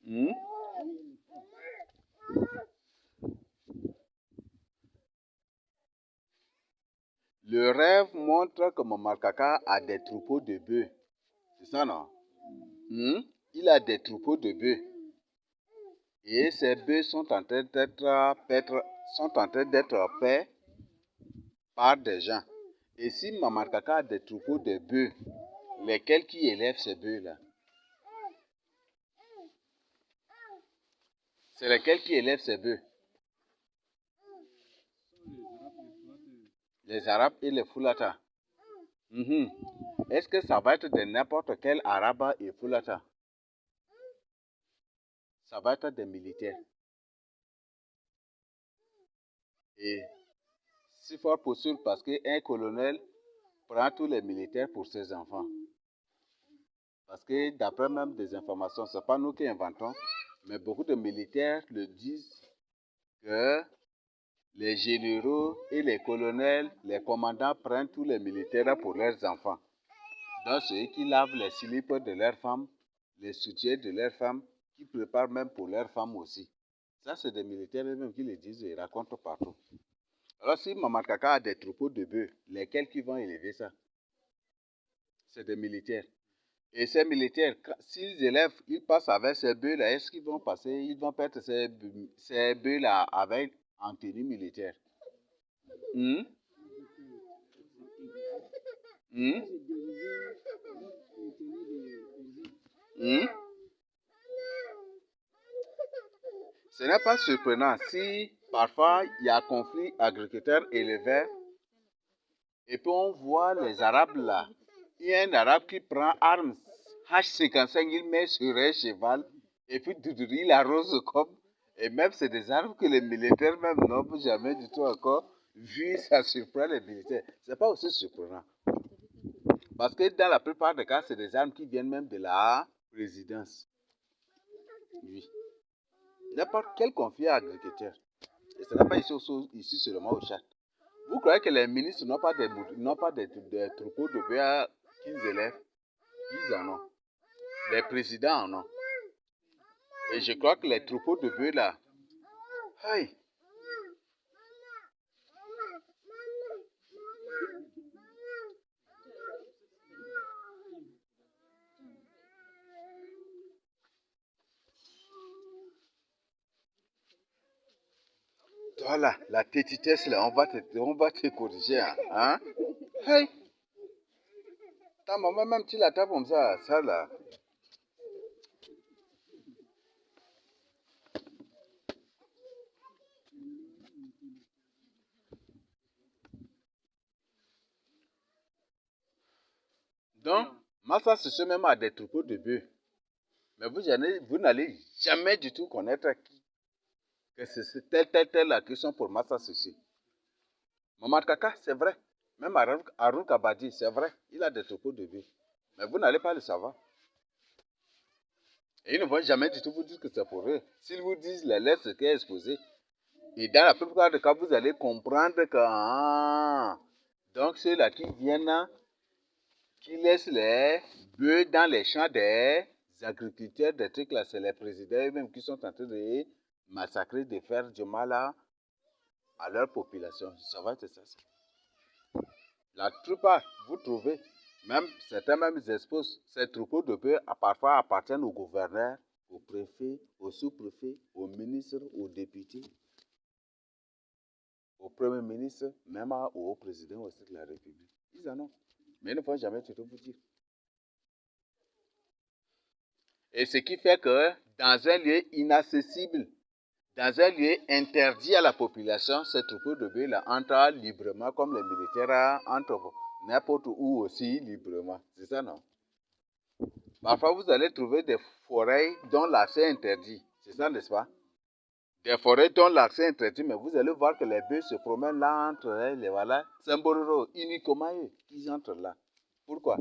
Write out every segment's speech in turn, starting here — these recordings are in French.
Hmm? Le rêve montre que Maman Kaka a des troupeaux de bœufs. C'est ça, non? Hmm? Il a des troupeaux de bœufs. Et ces bœufs sont en train d'être faits par des gens. Et si Maman Kaka a des troupeaux de bœufs, lesquels qui élèvent ces bœufs-là? C'est lesquels qui élèvent ces bœufs? Les Arabes et les Foulata. Mhm. Est-ce que ça va être de n'importe quel Arabe et Foulata? Ça va être des militaires. Et c'est fort possible parce qu'un colonel prend tous les militaires pour ses enfants. Parce que d'après même des informations, ce n'est pas nous qui inventons, mais beaucoup de militaires le disent que les généraux et les colonels, les commandants prennent tous les militaires pour leurs enfants. Donc ceux qui lavent les slips de leurs femmes, les soutiens de leurs femmes, qui préparent même pour leurs femmes aussi. Ça, c'est des militaires eux-mêmes qui le disent et racontent partout. Alors si Maman Kaka a des troupeaux de bœufs, lesquels qui vont élever ça? C'est des militaires. Et ces militaires, s'ils élèvent, ils passent avec ces bœufs-là, est-ce qu'ils vont passer, ils vont perdre ces bœufs-là avec en tenue militaire? Hmm? Hmm? Hmm? Ce n'est pas surprenant si parfois il y a conflit agriculteur-éleveur et puis on voit les Arabes là. Il y a un Arabe qui prend armes H55, il met sur un cheval et puis il arrose comme. Et même c'est des armes que les militaires même n'ont jamais du tout encore vu, ça surprend les militaires. C'est pas aussi surprenant. Parce que dans la plupart des cas, c'est des armes qui viennent même de la présidence. Oui. N'importe quel conflit agriculteur. Et ce n'est pas ici seulement au Tchad. Vous croyez que les ministres n'ont pas des troupeaux de bœufs qu'ils élèvent? Ils en ont. Les présidents en ont. Et je crois que les troupeaux de bœufs là, hey, voilà, la tétitesse là, on va te corriger. Hein? Hey, ta maman même tu la tapes comme ça là. Donc, Massa se même à des troupeaux de bœufs. Mais vous n'allez jamais du tout connaître que c'est tel la question pour Massa Sissi. Maman Kaka, c'est vrai. Même Arun Kabadi, c'est vrai. Il a des troupeaux de bœufs. Mais vous n'allez pas le savoir. Et ils ne vont jamais du tout vous dire que c'est pour eux. S'ils vous disent les lettres ce qui est exposé, et dans la plupart des cas, vous allez comprendre que donc ceux-là qui viennent, qui laissent les bœufs dans les champs des agriculteurs, des trucs là, c'est les présidents eux-mêmes qui sont en train de massacrer, de faire du mal à leur population. Ça va être ça. La plupart, vous trouvez, même certains même exposent ces troupeaux de bœufs parfois appartiennent au gouverneur, au préfet, au sous-préfet, au ministre, aux députés, au premier ministre, même au président aussi de la République. Ils en ont. Mais ils ne vont jamais tout vous dire. Et ce qui fait que dans un lieu inaccessible, dans un lieu interdit à la population, ces troupeaux de bœufs entrent librement comme les militaires entrent n'importe où aussi librement. C'est ça, non? Parfois, vous allez trouver des forêts dont l'accès est interdit. C'est ça, n'est-ce pas? Des forêts dont l'accès est interdit, mais vous allez voir que les bœufs se promènent là entre les voilà. C'est un bororo, uniquement eux qui entrent là. Pourquoi?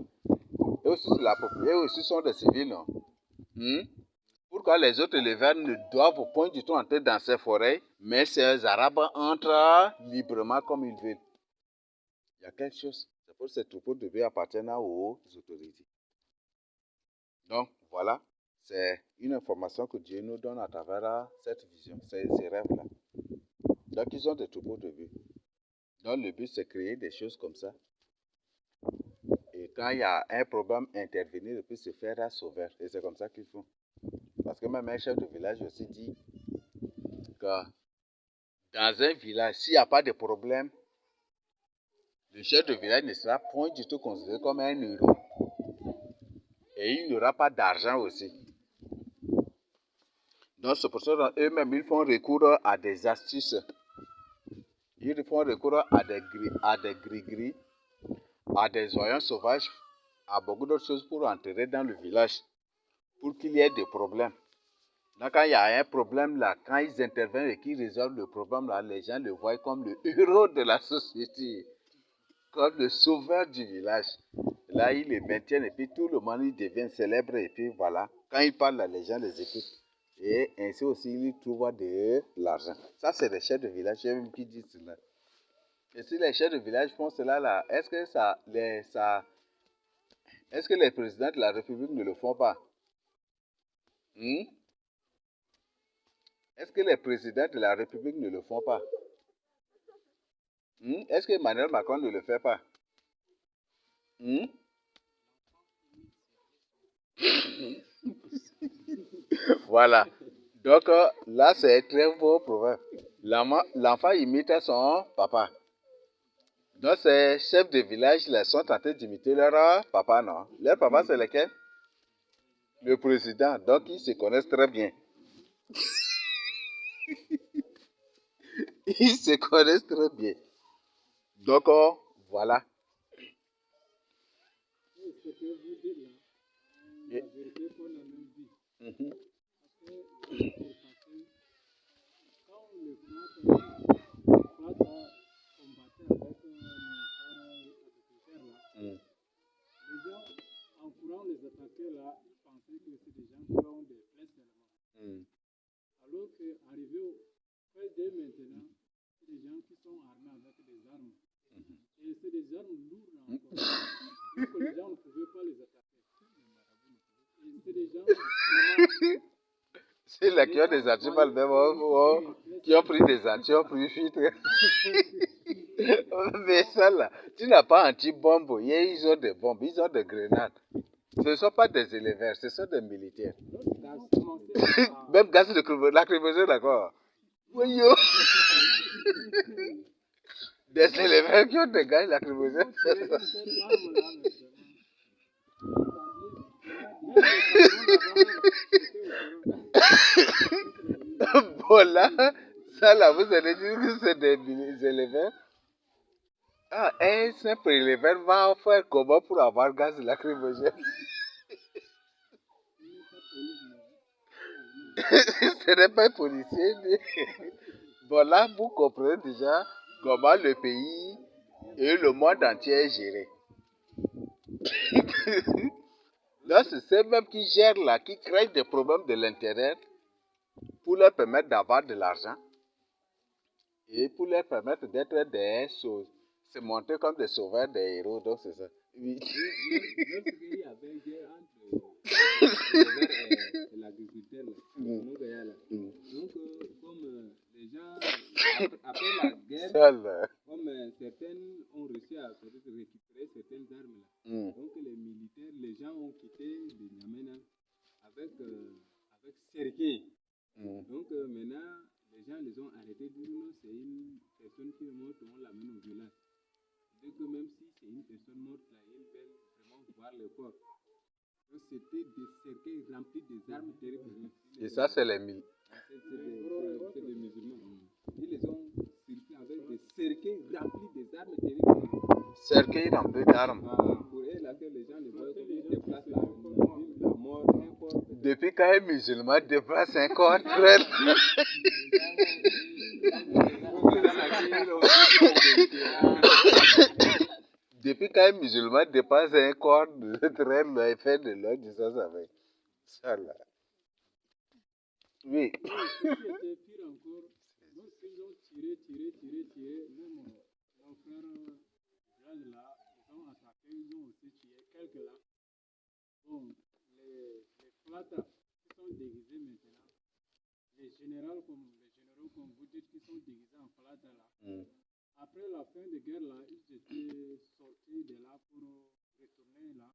Eux aussi sont des civils, non? Hmm? Pourquoi les autres éleveurs ne doivent au point du tout entrer dans ces forêts, mais ces Arabes entrent librement comme ils veulent? Il y a quelque chose. C'est pour que ces troupeaux de bœufs appartiennent aux autorités. Donc, voilà. C'est une information que Dieu nous donne à travers cette vision, ces rêves-là. Donc, ils ont des troupeaux de but. Donc, le but, c'est créer des choses comme ça. Et quand il y a un problème, intervenir et puis se faire un sauveur. Et c'est comme ça qu'ils font. Parce que même un chef de village aussi dit que dans un village, s'il n'y a pas de problème, le chef de village ne sera point du tout considéré comme un héros. Et il n'aura pas d'argent aussi. Donc c'est pour ça qu'eux-mêmes, ils font recours à des astuces. Ils font recours à des gris-gris, à des oignons sauvages, à beaucoup d'autres choses pour entrer dans le village, pour qu'il y ait des problèmes. Donc quand il y a un problème là, quand ils interviennent et qu'ils résolvent le problème là, les gens le voient comme le héros de la société, comme le sauveur du village. Là, ils le maintiennent et puis tout le monde il devient célèbre et puis voilà. Quand ils parlent là, les gens les écoutent. Et ainsi aussi, ils trouvent de l'argent. Ça, c'est les chefs de village qui disent cela. Et si les chefs de village font cela là, est-ce que les présidents de la République ne le font pas? Est-ce que les présidents de la République ne le font pas? Est-ce que Emmanuel Macron ne le fait pas? Voilà. Donc là, c'est un très beau proverbe. L'enfant imite son papa. Donc ces chefs de village là sont en train d'imiter leur papa, non? Leur papa, c'est lequel? Le président. Donc ils se connaissent très bien. Ils se connaissent très bien. Donc voilà. Alors qu'arrivé près d'eux maintenant, c'est des gens qui sont armés avec des armes. Et c'est des armes lourdes encore. Donc les gens ne pouvaient pas les attaquer. Et c'est des gens vraiment... C'est là qui ont des animaux même, qui ont pris des armes, qui ont pris fuite. Mais ça là, tu n'as pas anti-bombe, ils ont des bombes, ils ont des grenades. Ce ne sont pas des éleveurs, ce sont des militaires. Même gaz de lacrymogène, d'accord. Oui, yo. Des éleveurs qui ont des gaz lacrymogènes. Bon là, ça là, vous allez dire que c'est des éleveurs. Ah, un simple éleveur va faire comment pour avoir gaz lacrymogène? Ce n'est pas un policier. Mais... Bon là, vous comprenez déjà comment le pays et le monde entier est géré. Là, c'est ceux-mêmes qui gèrent là, qui créent des problèmes de l'intérieur pour leur permettre d'avoir de l'argent et pour leur permettre d'être des choses, se montrer comme des sauveurs, des héros. Donc c'est ça. Oui. Il y avait une guerre entre l'éleveur et l'agriculteur, donc comme les gens, après la guerre, comme certains ont réussi à récupérer certaines armes là, donc les militaires, les gens ont quitté le N'Djamena avec Sergueï. Donc maintenant, les gens les ont arrêtés, disent non, c'est une personne qui est morte, on l'amène au village. Donc même si c'est une personne morte là, ils veulent vraiment voir le corps. Donc c'était des cercueils remplis des armes terribles. Et ça, c'est les militaires. C'est des musulmans. Ils les ont circulés avec des cercueils remplis des armes terribles. Cercueil rempli d'armes. Pour eux, là, que les gens les voient comme ils déplacent la mort, un corps. Depuis quand un musulman déplace un corps très Depuis quand un musulman dépasse un corps de très loin et fait de l'autre distance avec ça là. Oui. Ce qui était pire encore, donc ils ont tiré, même mon frère là, ils ont attaqué, ils ont aussi tué quelques là. Bon, les flattes sont déguisés maintenant. Les généraux, comme vous dites, qui sont déguisés en plata là. Après la fin de guerre là, ils étaient sortis de là pour retourner là.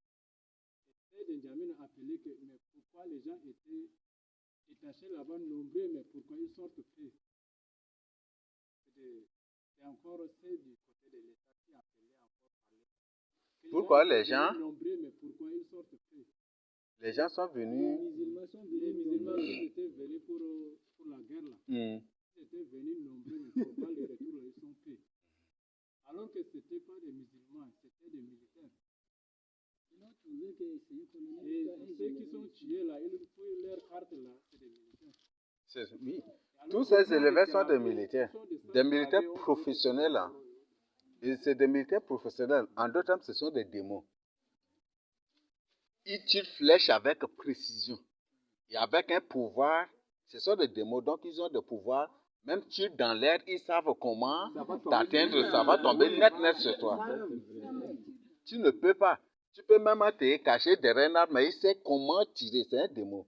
Et N'Djamena a appelé que, mais pourquoi les gens étaient détachés là-bas nombreux, mais pourquoi ils sortent peu? C'est encore ceux du côté de l'État qui appelaient encore parler. Pourquoi les gens nombreux, mais pourquoi ils sortent peu? Les gens sont venus. Les musulmans qui étaient venus pour la guerre là. Ils étaient venus nombreux, mais pourquoi les retours là, ils sont peu? Alors que ce n'étaient pas des musulmans, c'était des militaires. Et ceux qui sont tués là, ils font leur carte là, c'est des militaires. Oui. Tous ces élèves sont des militaires professionnels. Hein. Et c'est des militaires professionnels. En d'autres termes, ce sont des démons. Ils tirent flèches avec précision. Et avec un pouvoir, ce sont des démons, donc ils ont des pouvoirs. Même tirent dans l'air, ils savent comment t'atteindre, ça va tomber net sur toi. Tu ne peux pas. Tu peux même te cacher derrière un arbre, mais il sait comment tirer, c'est un démon.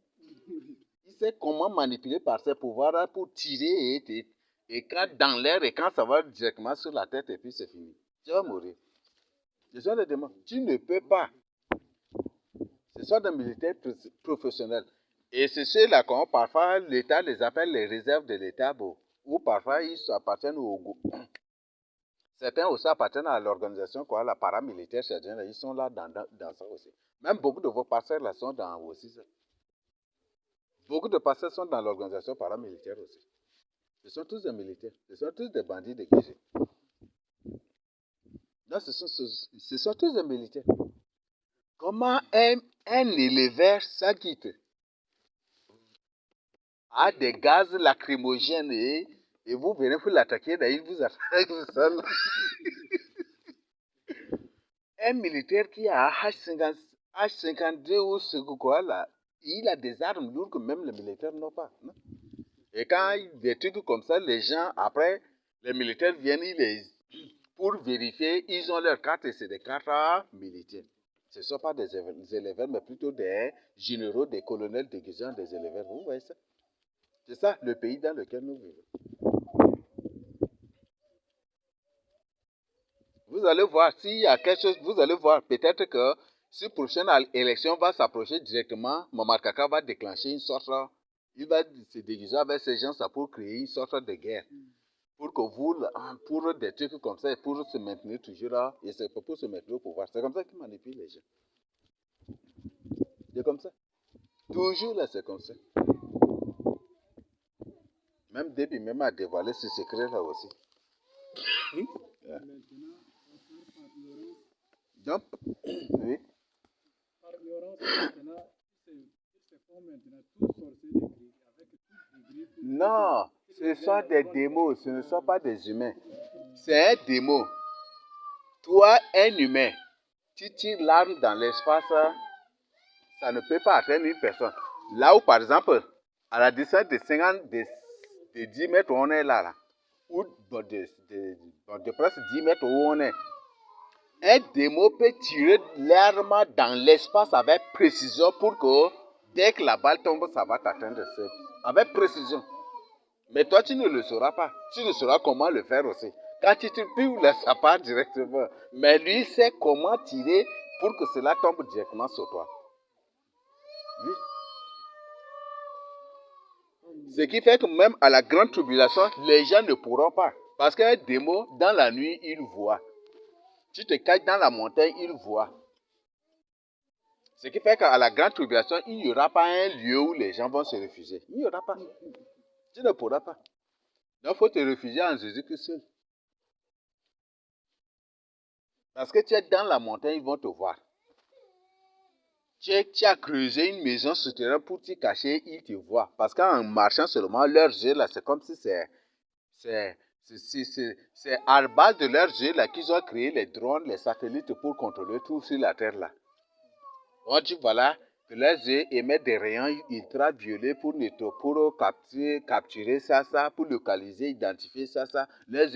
Il sait comment manipuler par ses pouvoirs pour tirer et quand dans l'air, et quand ça va directement sur la tête, et puis c'est fini. Tu vas mourir. Ce sont des démons. Tu ne peux pas. Ce sont des militaires professionnels. Et c'est ceux-là qu'on parfois l'État les appelle les réserves de l'État, ou parfois ils appartiennent au groupe. Certains aussi appartiennent à l'organisation, quoi, la paramilitaire, certains, ils sont là dans ça aussi. Même beaucoup de vos pasteurs là sont dans aussi ça. Beaucoup de pasteurs sont dans l'organisation paramilitaire aussi. Ce sont tous des militaires. Ce sont tous des bandits déguisés. Non, ce sont tous des militaires. Comment un éleveur s'acquitte a des gaz lacrymogènes et vous venez pour l'attaquer, il vous attaque seul. Un militaire qui a H52 ou ce quoi là, il a des armes lourdes que même les militaires n'ont pas. Non? Et quand des trucs comme ça, les gens, après, les militaires viennent, pour vérifier, ils ont leurs cartes et c'est des cartes militaires. Ce ne sont pas des élèves, mais plutôt des généraux, des colonels déguisés en des élèves. Vous voyez ça? C'est ça le pays dans lequel nous vivons. Vous allez voir, s'il y a quelque chose, vous allez voir peut-être que si la prochaine élection va s'approcher directement, Momar Kaka va déclencher une sorte, il va se déguiser avec ces gens ça pour créer une sorte de guerre. Pour que vous, pour des trucs comme ça, pour se maintenir toujours là, et c'est pour se maintenir au pouvoir. C'est comme ça qu'ils manipulent les gens. C'est comme ça. Toujours là, c'est comme ça. Même Déby même a dévoilé ce secret là aussi. Donc, oui. Par ignorance, maintenant, ils se font maintenant tous sorciers de gris, avec tous des gris. Non, ce sont des démons, ce ne sont pas des humains. C'est un démon. Toi, un humain, tu tires l'arme dans l'espace, ça ne peut pas atteindre une personne. Là où, par exemple, à la distance de 50, de 10 mètres où on est là, ou de presque 10 mètres où on est, un démon peut tirer l'arme dans l'espace avec précision pour que dès que la balle tombe, ça va t'atteindre avec précision. Mais toi, tu ne le sauras pas. Tu ne sauras comment le faire aussi. Quand tu tires, tu laisses ça part directement. Mais lui sait comment tirer pour que cela tombe directement sur toi. Oui. Ce qui fait que même à la grande tribulation, les gens ne pourront pas. Parce qu'un démon, dans la nuit, il voit. Tu te caches dans la montagne, il voit. Ce qui fait qu'à la grande tribulation, il n'y aura pas un lieu où les gens vont se réfugier. Il n'y aura pas. Tu ne pourras pas. Donc, il faut te réfugier en Jésus-Christ seul. Parce que tu es dans la montagne, ils vont te voir. Tu as creusé une maison souterraine pour t'y cacher, ils te voient. Parce qu'en marchant seulement, leurs yeux, là, c'est comme si c'est à base de leurs yeux là qu'ils ont créé les drones, les satellites pour contrôler tout sur la Terre là. On dit voilà que leurs yeux émettent des rayons ultraviolets pour capturer ça, pour localiser, identifier ça. Leurs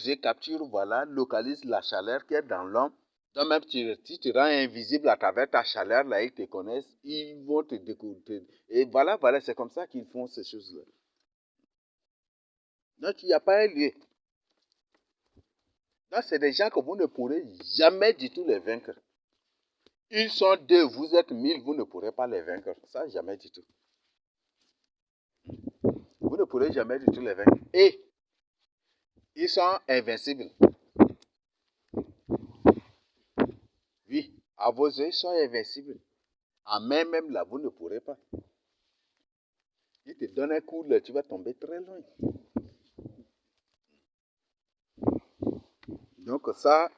yeux capturent, voilà, localisent la chaleur qui est dans l'homme Donc même si tu te rends invisible à travers ta chaleur, là, ils te connaissent, ils vont te découvrir. Et voilà, c'est comme ça qu'ils font ces choses-là. Donc il n'y a pas un lieu. Donc c'est des gens que vous ne pourrez jamais du tout les vaincre. Ils sont 2, vous êtes 1000, vous ne pourrez pas les vaincre. Ça, jamais du tout. Vous ne pourrez jamais du tout les vaincre. Et ils sont invincibles. Oui, à vos yeux, ils sont invincibles. En main même là, vous ne pourrez pas. Ils te donnent un coup, là, tu vas tomber très loin. Donc ça,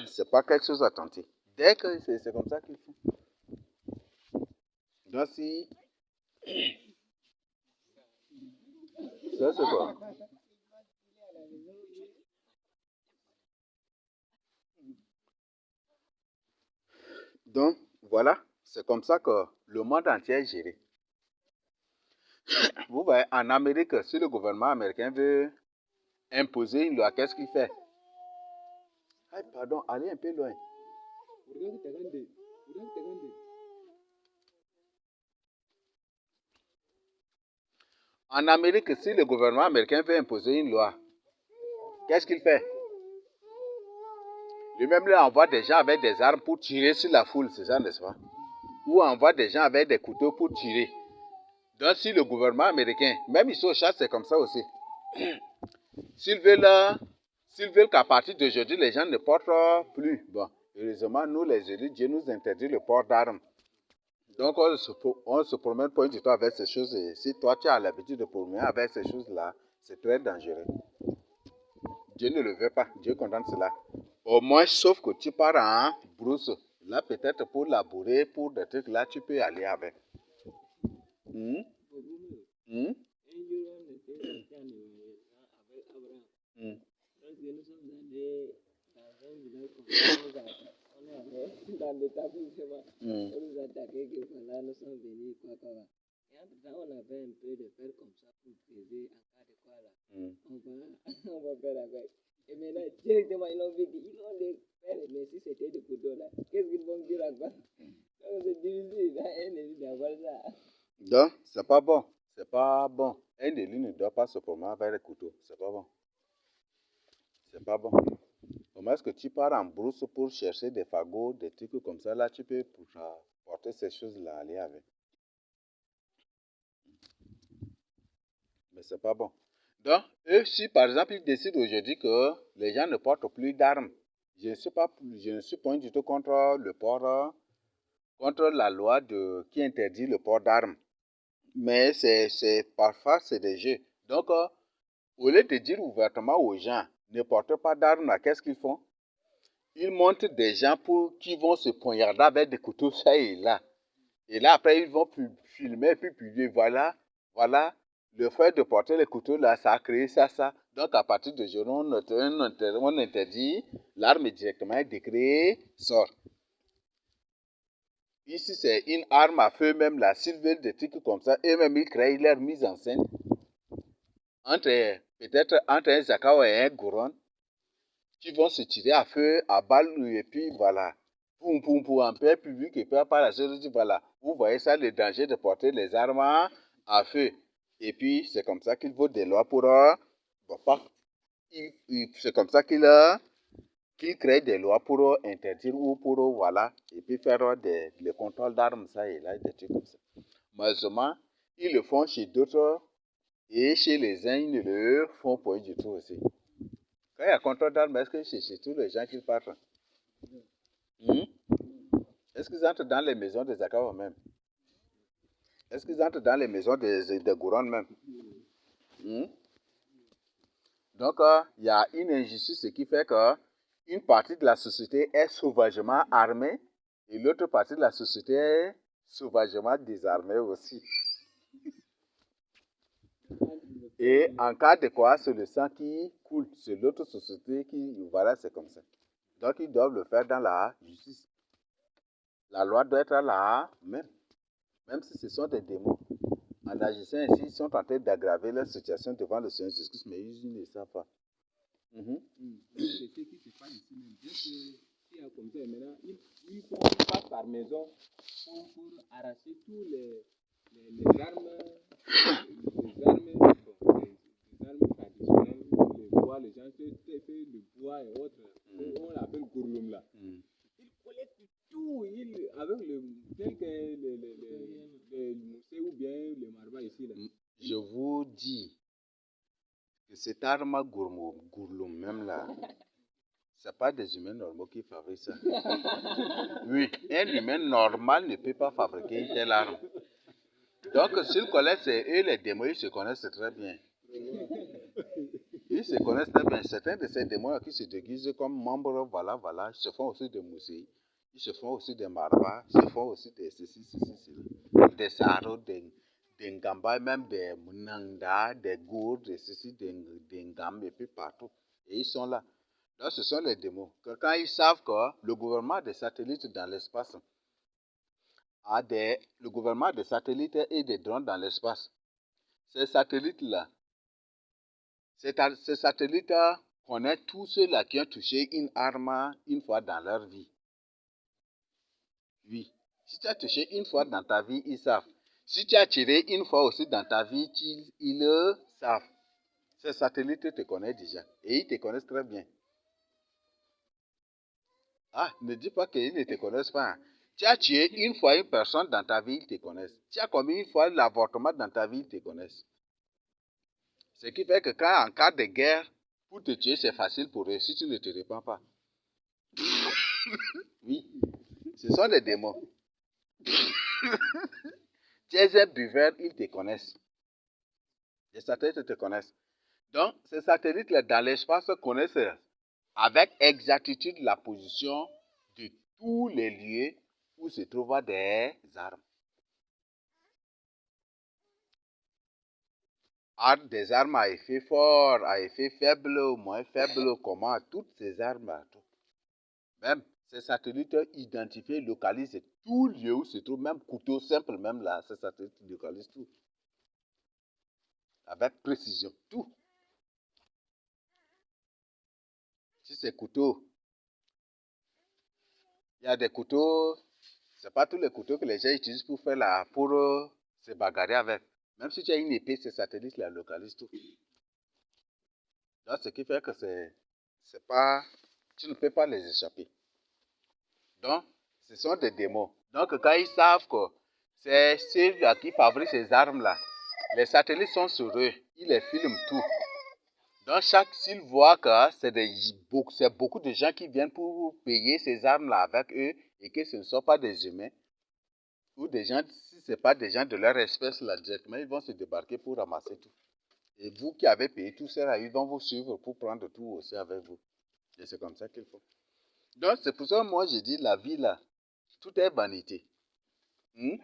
c'est pas quelque chose à tenter. Dès que c'est comme ça qu'ils font. Donc si... Ça c'est quoi? Donc voilà, c'est comme ça que le monde entier est géré. Vous voyez, en Amérique, si le gouvernement américain veut imposer une loi, qu'est-ce qu'il fait? Ah, pardon, allez un peu loin. En Amérique, si le gouvernement américain veut imposer une loi, qu'est-ce qu'il fait? Lui-même, là, envoie des gens avec des armes pour tirer sur la foule, c'est ça, n'est-ce pas? Ou envoie des gens avec des couteaux pour tirer. Donc, si le gouvernement américain, même ici au Tchad, c'est comme ça aussi. S'ils veulent qu'à partir d'aujourd'hui, les gens ne portent plus. Bon, heureusement, nous, les élus, Dieu nous interdit le port d'armes. Donc, on se promène point du tout avec ces choses. Et si toi, tu as l'habitude de promener avec ces choses-là, c'est très dangereux. Dieu ne le veut pas. Dieu condamne cela. Au moins, sauf que tu pars en brousse. Là, peut-être pour labourer, pour des trucs, là, tu peux aller avec. Hmm? Hmm? Hmm. Dans l'établissement, Hmm. on nous attaquait que voilà, nous sommes venus, quoi. Et entre-temps, on avait un peu de fer comme ça pour peser en cas de quoi là. On va faire avec. Et maintenant, directement, ils ont dit, ils ont des fer, mais si c'était des couteaux là, qu'est-ce qu'ils vont dire encore? Donc c'est difficile, hein, un élu d'avoir ça. Donc, c'est pas bon. C'est pas bon. Un élu ne doit pas se promener avec les couteaux. C'est pas bon. C'est pas bon. Au moins, est-ce que tu pars en brousse pour chercher des fagots, des trucs comme ça, là, tu peux porter ces choses-là, aller avec. Mais c'est pas bon. Donc, eux, si par exemple, ils décident aujourd'hui que les gens ne portent plus d'armes, je ne suis pas du tout contre le port, contre la loi qui interdit le port d'armes. Mais parfois, c'est des jeux. Donc, au lieu de dire ouvertement aux gens, ne portez pas d'armes, qu'est-ce qu'ils font? Ils montent des gens qui vont se poignarder avec des couteaux ça et là. Et là, après, ils vont filmer et puis publier. Voilà, le fait de porter les couteaux là, ça a créé ça. Donc, à partir de aujourd'hui, on interdit l'arme directement, un décret sort. Ici, c'est une arme à feu, même la s'ils veulent des trucs comme ça, eux-mêmes, ils créent leur mise en scène. Peut-être entre un Zakao et un Goron, qui vont se tirer à feu, à balle, et puis voilà. Pour un peu public, et puis par la suite, voilà. Vous voyez ça, le danger de porter les armes à feu. Et puis, c'est comme ça qu'il vaut des lois pour... bon, pas, c'est comme ça qu'il crée des lois pour interdire ou pour, voilà, et puis faire le contrôle d'armes, ça et là, des trucs comme ça. Malheureusement, ils le font chez d'autres, et chez les uns, ils ne le font pas du tout aussi. Quand il y a contrôle d'armes, est-ce que c'est chez tous les gens qu'ils partent? Est-ce qu'ils entrent dans les maisons des Akawa même? Est-ce qu'ils entrent dans les maisons des Gourons même? Donc, il y a une injustice qui fait qu'une partie de la société est sauvagement armée et l'autre partie de la société est sauvagement désarmée aussi. Et en cas de quoi, c'est le sang qui coule. C'est l'autre société qui... Voilà, c'est comme ça. Donc, ils doivent le faire dans la justice. La loi doit être là, même si ce sont des démons. En agissant ainsi, ils sont en train d'aggraver leur situation devant le Seigneur Jésus-Christ, mais ils ne le savent pas. C'est ce qui se passe ici même. Dès il y a comme ça. Et maintenant, il faut qu'il passe par maison pour arracher tous les armes, les armes traditionnelles, les bois, les gens se fait le bois et autres. On l'appelle gourloum là. Il collecte tout, avec tel que les moussets ou bien les marbas ici là. Je vous dis que cette arme gourloum même là, c'est pas des humains normaux qui fabriquent ça. Oui, un humain normal ne peut pas fabriquer une telle arme. Donc, s'ils connaissent, eux les démons, ils se connaissent très bien. Ils se connaissent très bien. Certains de ces démons qui se déguisent comme membres, voilà, ils se font aussi des moussés, ils se font aussi des marbas, ils se font aussi des ceci, des saros, des ngamba, même des munanda, des gourds, des ceci, des ngam, et puis partout. Et ils sont là. Donc, ce sont les démons. Quand ils savent que le gouvernement des satellites dans l'espace le gouvernement des satellites et des drones dans l'espace, ces satellites-là, ces satellites connaissent tous ceux-là qui ont touché une arme une fois dans leur vie. Oui. Si tu as touché une fois dans ta vie, ils savent. Si tu as tiré une fois aussi dans ta vie, ils le savent. Ces satellites te connaissent déjà. Et ils te connaissent très bien. Ah, ne dis pas qu'ils ne te connaissent pas. Hein. Tu as tué une fois une personne dans ta vie, ils te connaissent. Tu as commis une fois l'avortement dans ta vie, ils te connaissent. Ce qui fait que en cas de guerre, pour te tuer, c'est facile pour eux si tu ne te répands pas. Oui, ce sont des démons. Tu es un buveur, ils te connaissent. Les satellites te connaissent. Donc, ces satellites-là, dans l'espace, connaissent avec exactitude la position de tous les lieux où se trouvent des armes. Des armes à effet fort, à effet faible, moins faible, comment, toutes ces armes-là. Même ces satellites identifient, localisent tout lieu où se trouve, même couteau simple, même là, ces satellites localisent tout. Avec précision, tout. Si c'est couteau, il y a des couteaux, c'est pas tous les couteaux que les gens utilisent pour faire pour se bagarrer avec. Même si tu as une épée, ces satellites la localisent tout. Donc, ce qui fait que c'est pas, tu ne peux pas les échapper. Donc, ce sont des démons. Donc, quand ils savent que c'est ceux-là qui fabriquent ces armes-là, les satellites sont sur eux, ils les filment tout. Donc, s'ils voient que c'est beaucoup de gens qui viennent pour payer ces armes-là avec eux et que ce ne sont pas des humains, ou des gens, si ce n'est pas des gens de leur espèce, là, directement, ils vont se débarquer pour ramasser tout. Et vous qui avez payé tout ça, ils vont vous suivre pour prendre tout aussi avec vous. Et c'est comme ça qu'il faut. Donc, c'est pour ça que moi, je dis, la vie, là, tout est vanité. Tu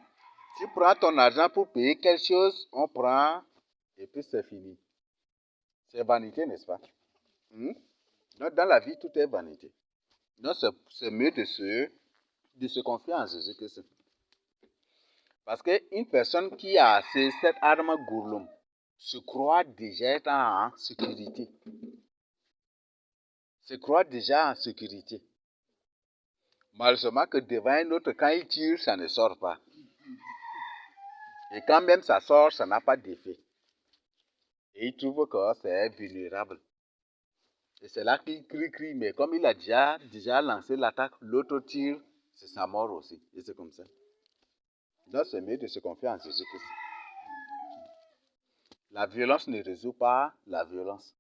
prends ton argent pour payer quelque chose, on prend, et puis c'est fini. C'est vanité, n'est-ce pas? Donc, dans la vie, tout est vanité. Donc, c'est mieux de se confier en Jésus-Christ. Parce qu'une personne qui a cette arme gourloum se croit déjà être en sécurité. Se croit déjà en sécurité. Malheureusement que devant un autre, quand il tire, ça ne sort pas. Et quand même ça sort, ça n'a pas d'effet. Et il trouve que c'est vulnérable. Et c'est là qu'il crie, mais comme il a déjà lancé l'attaque, l'autre tire, c'est sa mort aussi. Et c'est comme ça. Donc c'est mieux de se confier en Jésus-Christ. La violence ne résout pas la violence.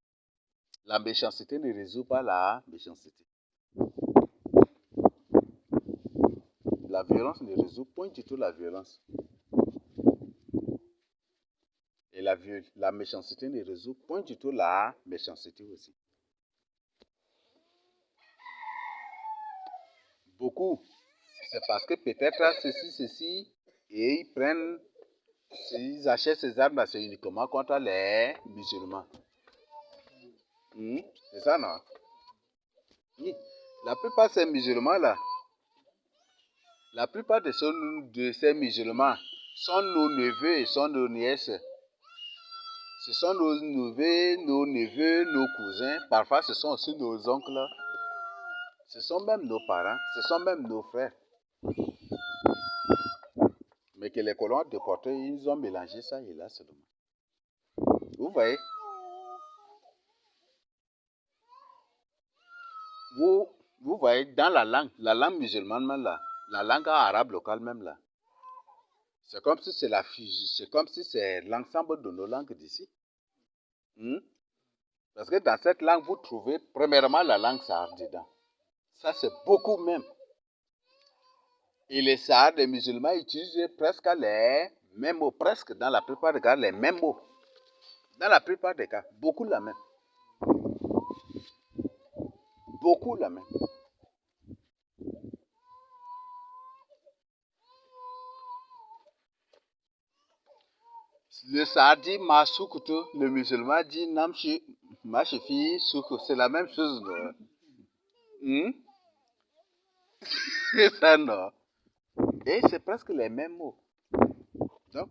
La méchanceté ne résout pas la méchanceté. La violence ne résout point du tout la violence. Et la méchanceté ne résout point du tout la méchanceté aussi. Beaucoup, c'est parce que peut-être ceci, et ils achètent ces armes, c'est uniquement contre les musulmans. C'est ça, non? Oui. La plupart de ces musulmans-là, la plupart de ces musulmans sont nos neveux et sont nos nièces. Ce sont nos neveux, nos cousins. Parfois, ce sont aussi nos oncles. Ce sont même nos parents, ce sont même nos frères. Mais que les colons déportés, ils ont mélangé ça et là, c'est dommage. Vous voyez? Vous voyez, dans la langue musulmane même là, la langue arabe locale même là, c'est comme si c'est la fusion, c'est comme si c'est l'ensemble de nos langues d'ici. Parce que dans cette langue, vous trouvez premièrement la langue sahar dedans. Ça, c'est beaucoup même. Et les sahar des musulmans utilisent presque les mêmes mots, presque dans la plupart des cas, les mêmes mots. Dans la plupart des cas, beaucoup la même. Beaucoup la même. Le sahar dit Masukutu, le musulman dit Namshi Mashifi Suku. C'est la même chose, non? C'est ça, non? Et c'est presque les mêmes mots. Donc,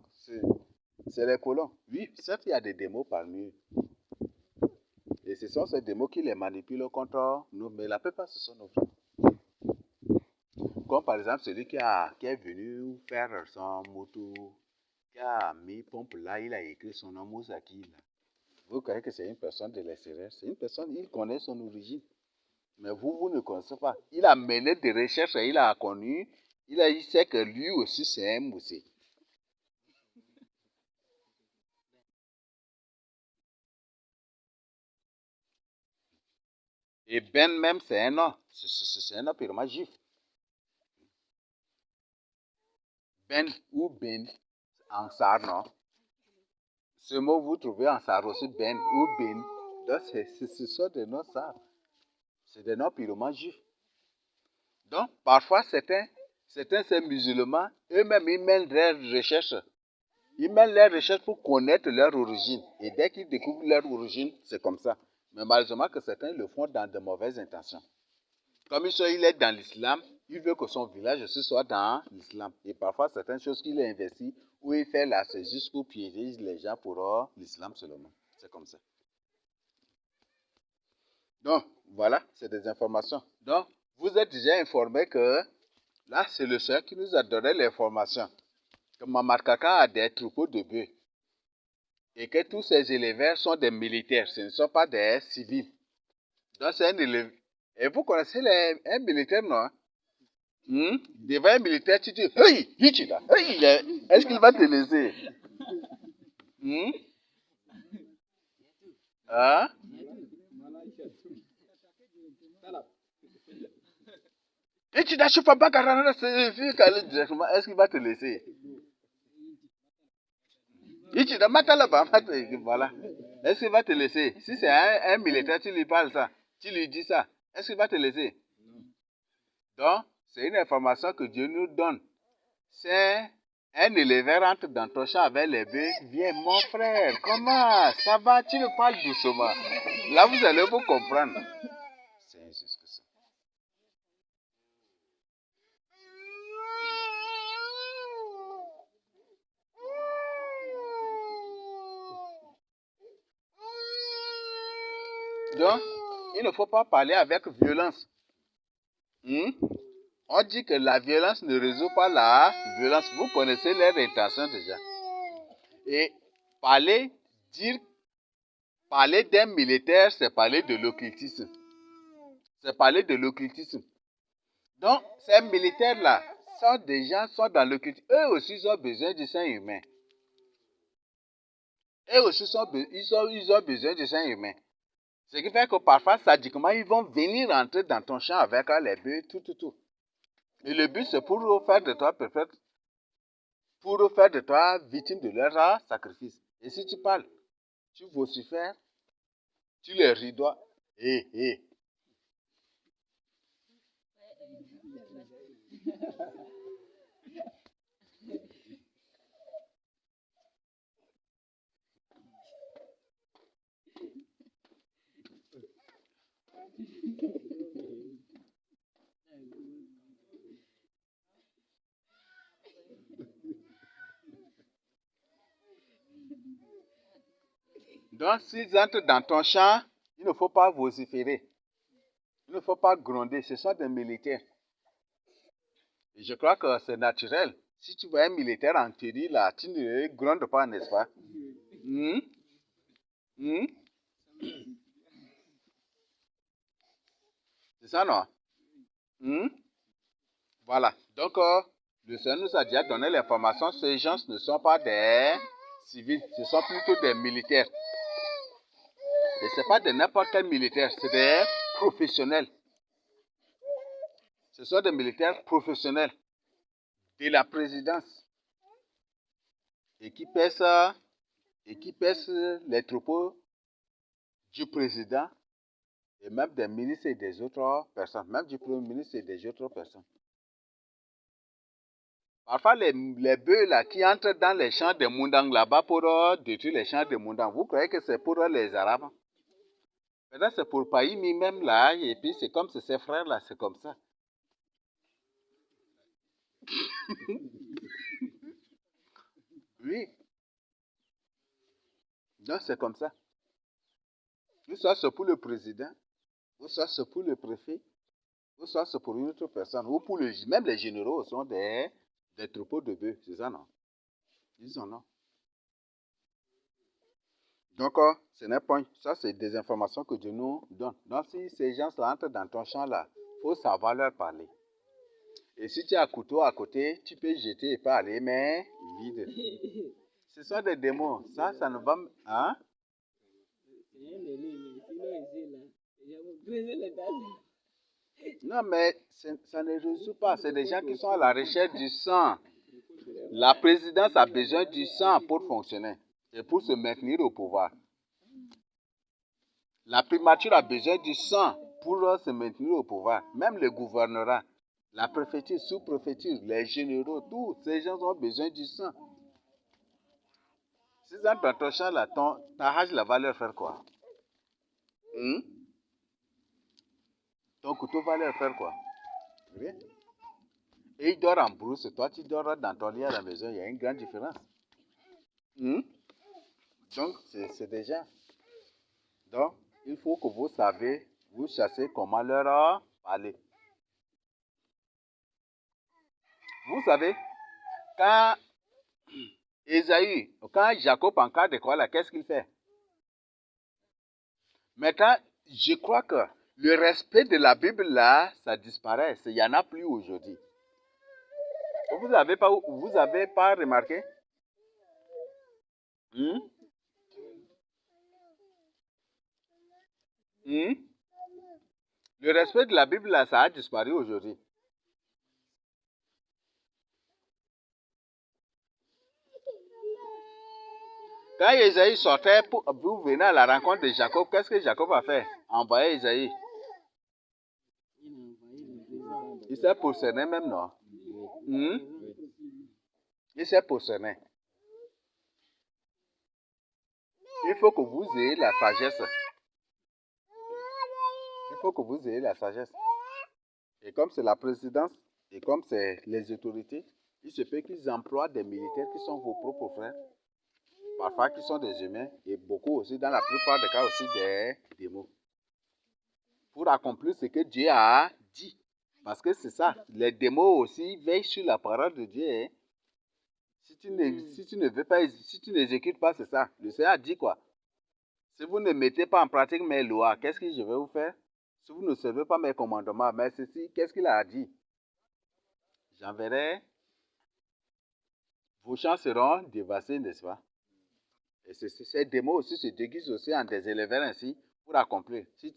c'est les colons. Oui, certes, il y a des démos parmi eux. Et ce sont ces démos qui les manipulent contre nous. Mais la plupart, ce sont nos frères. Comme par exemple celui qui est venu faire son moto, qui a mis pompe là, il a écrit son nom Moussaki. Là. Vous croyez que c'est une personne de l'extérieur? C'est une personne, il connaît son origine. Mais vous ne connaissez pas. Il a mené des recherches et il a connu, il sait que lui aussi c'est un Moussé. Et Ben même, c'est un nom. C'est un nom purement juif. Ben ou Ben en sar, non? Ce mot, vous trouvez en sar aussi Ben ou Ben. Donc, ce sont des noms sar. C'est des noms purement juifs. Donc, parfois, certains ces musulmans, eux-mêmes, ils mènent leurs recherches. Ils mènent leurs recherches pour connaître leur origine. Et dès qu'ils découvrent leur origine, c'est comme ça. Mais malheureusement que certains le font dans de mauvaises intentions. Comme il est dans l'islam, il veut que son village aussi soit dans l'islam. Et parfois, certaines choses qu'il a investies, où il fait là, c'est juste pour piéger les gens pour l'islam seulement. C'est comme ça. Donc, voilà, c'est des informations. Donc, vous êtes déjà informé que là, c'est le Seigneur qui nous a donné l'information que Mamakaka a des troupeaux de bœufs et que tous ces éleveurs sont des militaires, ce ne sont pas des civils. Donc, c'est un éleveur. Et vous connaissez un militaire, non? Devant un militaire, tu dis, hey, Hichida, hey, est-ce qu'il va te laisser? Hein? Hichida, je ne peux pas garantir directement, est-ce qu'il va te laisser? Hichida, Matalaba, voilà. Est-ce qu'il va te laisser? Si c'est un militaire, tu lui parles ça, tu lui dis ça, est-ce qu'il va te laisser? Donc, c'est une information que Dieu nous donne. C'est un éleveur entre dans ton champ avec les bœufs. Viens, mon frère, comment? Ça va? Tu me parles doucement. Là, vous allez vous comprendre. C'est juste que ça. Donc, il ne faut pas parler avec violence. On dit que la violence ne résout pas la violence. Vous connaissez leur intention déjà. Et parler d'un militaire, c'est parler de l'occultisme. C'est parler de l'occultisme. Donc, ces militaires-là sont dans l'occultisme. Eux aussi, ils ont besoin du sang humain. Eux aussi, ils ont besoin du sang humain. Ce qui fait que parfois, sadiquement, ils vont venir entrer dans ton champ avec les bœufs, tout. Et le but, c'est pour faire de toi peut-être, pour faire de toi victime de leur sacrifice. Et si tu parles, tu vocifères, tu les ridois. Donc, s'ils entrent dans ton champ, il ne faut pas vociférer. Il ne faut pas gronder, ce sont des militaires. Et je crois que c'est naturel. Si tu vois un militaire en tenue là, tu ne grondes pas, n'est-ce pas? Hmm? Hmm? C'est ça, non? Hmm? Voilà. Donc, le Seigneur nous a déjà donné l'information. Ces gens ne sont pas des civils, ce sont plutôt des militaires. Et ce n'est pas de n'importe quel militaire, c'est des professionnels. Ce sont des militaires professionnels de la présidence et qui pèsent les troupeaux du président et même des ministres et des autres personnes, même du premier ministre et des autres personnes. Parfois, les bœufs là, qui entrent dans les champs de Moundang là-bas pour détruire les champs de Moundang, vous croyez que c'est pour les Arabes? Maintenant, c'est pour Païmi même là, et puis c'est comme ses frères là, c'est comme ça. Oui. Donc, c'est comme ça. Ou soit c'est pour le président, ou soit c'est pour le préfet, ou soit c'est pour une autre personne, ou pour même les généraux sont des troupeaux de bœufs, c'est ça, non? Ils en ont. Donc, ce n'est pas, ça c'est des informations que Dieu nous donne. Donc, si ces gens-là entrent dans ton champ là, il faut savoir leur parler. Et si tu as un couteau à côté, tu peux jeter et pas aller, mais vide. Ce sont des démons. Ça ne va... Hein? Non, mais ça ne résout pas. C'est des gens qui sont à la recherche du sang. La présidence a besoin du sang pour fonctionner et pour se maintenir au pouvoir. La primature a besoin du sang pour se maintenir au pouvoir. Même le gouvernorat, la préfecture, sous-préfecture, les généraux, tous ces gens ont besoin du sang. Si dans ton champ, là, ta hache va leur faire quoi? Ton couteau va leur faire quoi? Rien. Et il dort en brousse, toi tu dors dans ton lit à la maison, il y a une grande différence. Donc, c'est déjà. Donc, il faut que vous savez, vous chassez comment leur parler. Vous savez, quand quand Jacob en cas de quoi là, qu'est-ce qu'il fait? Maintenant, je crois que le respect de la Bible là, ça disparaît. Il n'y en a plus aujourd'hui. Vous n'avez pas remarqué? Le respect de la Bible là, ça a disparu aujourd'hui. Quand Esaïe sortait, vous venez à la rencontre de Jacob, qu'est-ce que Jacob a fait? Envoyer Esaïe. Il s'est prosterné même, non? Il s'est prosterné. Il faut que vous ayez la sagesse. Il faut que vous ayez la sagesse. Et comme c'est la présidence, et comme c'est les autorités, il se peut qu'ils emploient des militaires qui sont vos propres frères, parfois qui sont des humains, et beaucoup aussi, dans la plupart des cas aussi, des démons. Pour accomplir ce que Dieu a dit. Parce que c'est ça, les démons aussi veillent sur la parole de Dieu. Hein. Si tu ne veux pas, si tu n'exécutes pas, c'est ça. Le Seigneur a dit quoi? Si vous ne mettez pas en pratique mes lois, qu'est-ce que je vais vous faire? Si vous ne servez pas mes commandements, mais ceci, qu'est-ce qu'il a dit? J'enverrai, vos champs seront dévastés, n'est-ce pas? Et ces démons aussi se déguisent aussi en des éleveurs ainsi pour accomplir. Si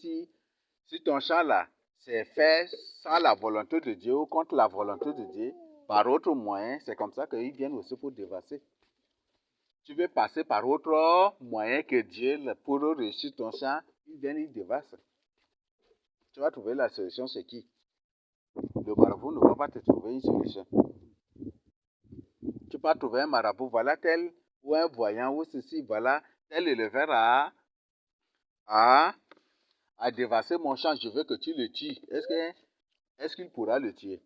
ton champ là, c'est fait sans la volonté de Dieu ou contre la volonté de Dieu, par autre moyen, c'est comme ça qu'ils viennent aussi pour dévasser. Tu veux passer par autre moyen que Dieu pour réussir ton champ, ils viennent, ils dévassent. Tu vas trouver la solution, c'est qui? Le marabout ne va pas te trouver une solution. Tu vas trouver un marabout, voilà tel, ou un voyant, ou ceci, voilà, tel éleveur a dévassé mon champ, je veux que tu le tues. Est-ce qu'il pourra le tuer?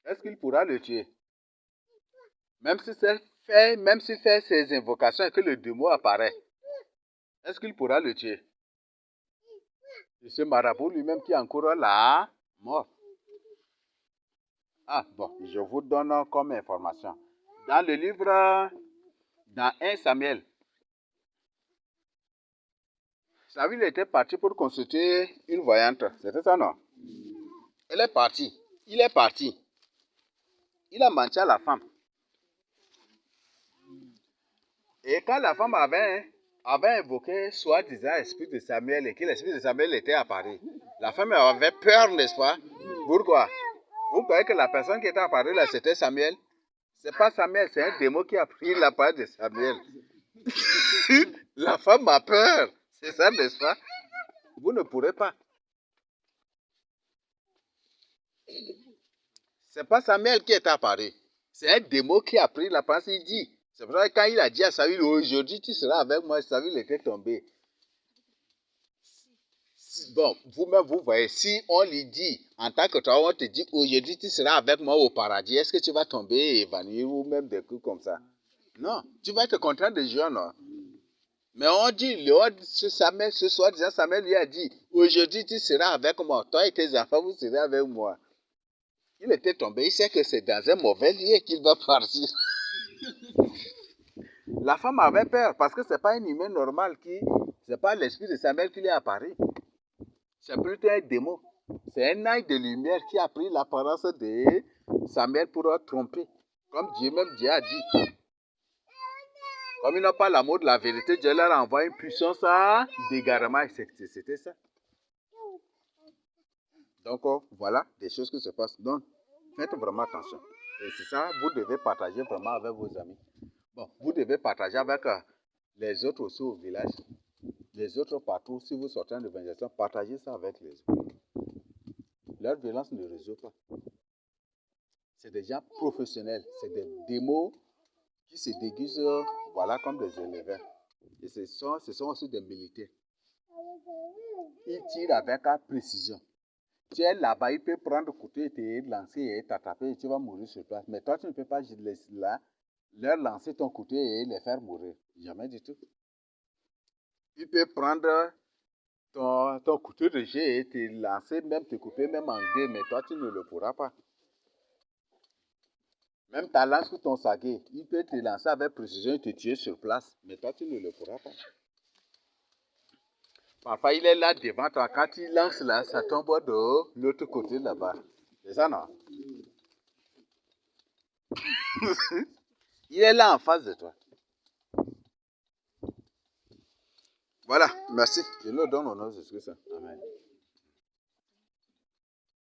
Est-ce qu'il pourra le tuer? Même si c'est même s'il fait ses invocations et que le démon apparaît, est-ce qu'il pourra le tuer? C'est ce marabout lui-même qui encourt la mort. Ah bon, je vous donne comme information. Dans le livre, dans 1 Samuel, Saül était parti pour consulter une voyante. C'était ça, non? Elle est partie. Il est parti. Il a menti à la femme. Et quand la femme avait invoqué soi-disant l'esprit de Samuel et que l'esprit de Samuel était apparu, la femme avait peur, n'est-ce pas? Pourquoi? Vous croyez que la personne qui était apparue là, c'était Samuel? C'est pas Samuel, c'est un démon qui a pris la part de Samuel. La femme a peur. C'est ça, n'est-ce pas? Vous ne pourrez pas. C'est pas Samuel qui est apparu. C'est un démon qui a pris la place. Il dit. C'est pour ça que quand il a dit à Saül, aujourd'hui tu seras avec moi, Saül était tombé. Bon, vous-même, vous voyez, si on lui dit, en tant que toi, on te dit, aujourd'hui tu seras avec moi au paradis, est-ce que tu vas tomber et évanouir ou même des coups comme ça? Non, tu vas être content de jouer, non? Mais on dit, Samuel, ce soir, déjà, Samuel lui a dit, aujourd'hui tu seras avec moi, toi et tes enfants, vous serez avec moi. Il était tombé, il sait que c'est dans un mauvais lieu qu'il va partir. La femme avait peur parce que ce n'est pas un humain normal c'est pas l'esprit de Samuel qui lui est apparu. C'est plutôt un démon. C'est un ange de lumière qui a pris l'apparence de Samuel pour le tromper. Comme Dieu a dit. Comme ils n'ont pas l'amour de la vérité, Dieu leur envoie une puissance d'égarement. C'était ça. Donc, voilà des choses qui se passent. Donc, faites vraiment attention. Et c'est ça, vous devez partager vraiment avec vos amis. Bon, vous devez partager avec les autres aussi au village. Les autres partout, si vous sortez en évangélisation, partagez ça avec les autres. Leur violence ne résout pas. C'est des gens professionnels. C'est des démons qui se déguisent voilà, comme des éleveurs. Et ce sont aussi des militaires. Ils tirent avec précision. Tu es là-bas, il peut prendre le couteau et te lancer et t'attraper et tu vas mourir sur place. Mais toi, tu ne peux pas là, leur lancer ton couteau et les faire mourir. Jamais du tout. Il peut prendre ton couteau de jet et te lancer, même te couper, même en deux, mais toi, tu ne le pourras pas. Même ta lance ou ton saguet, il peut te lancer avec précision et te tuer sur place, mais toi, tu ne le pourras pas. Parfois, il est là devant toi. Quand il lance là, ça tombe de l'autre côté là-bas. C'est ça, non? Il est là en face de toi. Voilà, merci. Je le donne au nom de Jésus-Christ. Amen.